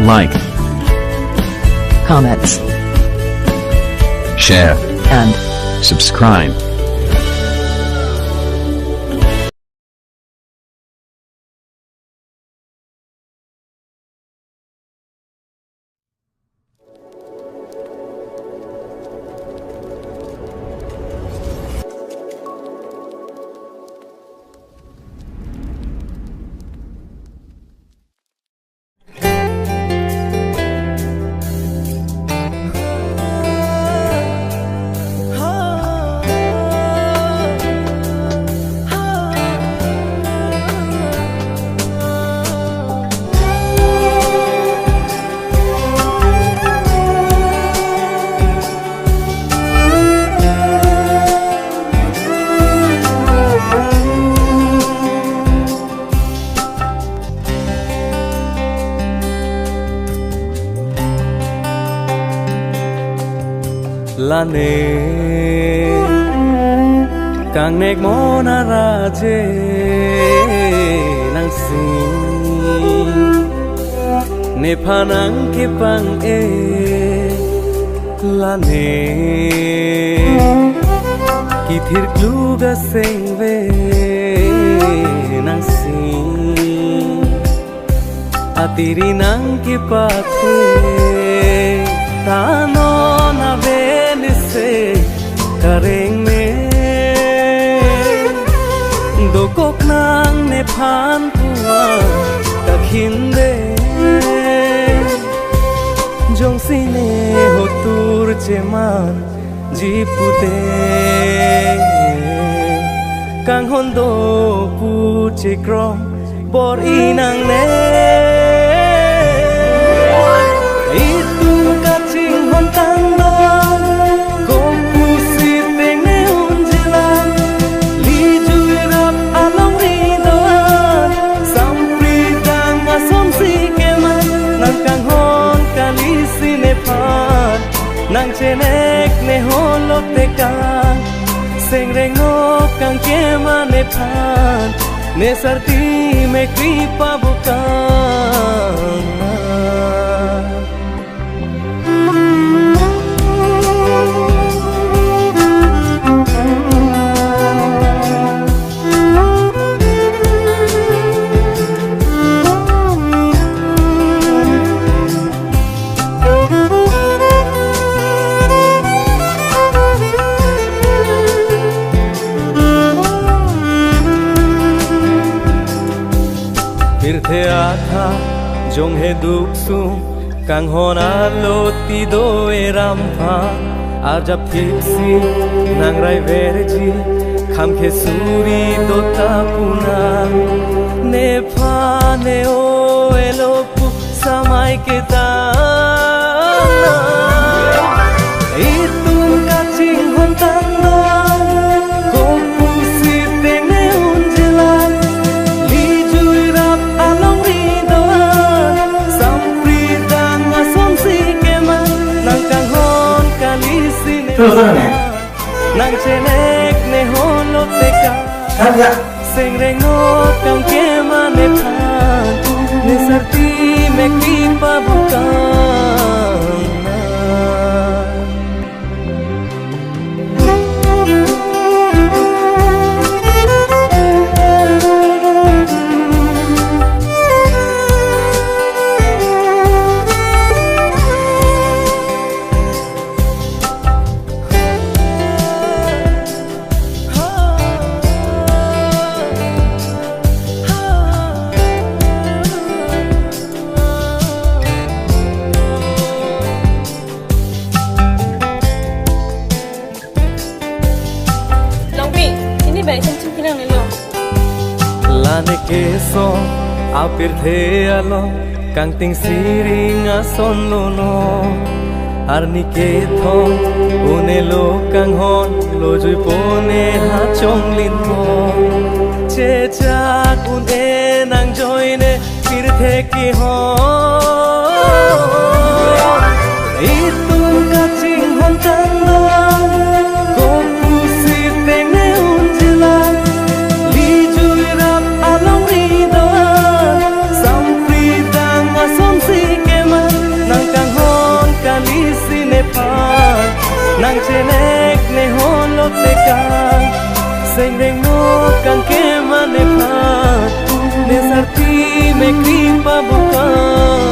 like, comments, share, and subscribe. Lane càng nét mô na ra chê nang sing ne panang ke pang e lane ki thir kluga sing ve nang sing atiri nang ke pathe ta no na ve se karenge do kok nang ne phan tua ka khinde jong sine ho tur che man ji pute kang hon do pu che krom bor inang ne itu ka ching hon tang nang chenek ne holot te kang seng rengo kang kema ne phan ne sarti me kripa bukang the atha jong he duk sum kang hona lo ti do e ram pha a jab phiksi nang rai verji kham khe suri do ta puna ne pha ne o elo pu samai ke ta itu ka ching hon tang no nang chenek ne holot te ka seng rengo kang kema ne phan ne sarti me kripa bukang lane ke so apir the alo kang ting siring a son lo no arni ke thong une lo kang hon lo jui pone ha chong lin mo che cha kun e nang joine pir the ki ho itu ka ching hon tang no ko pu si te ne un jila li jui rap along ri do sam pri dang a som si ke ma nang kang hon kalisi ne pan nang chenek ne hon lo te kang seng deng no kang ke man ne pan ne sarti me krim pa bukan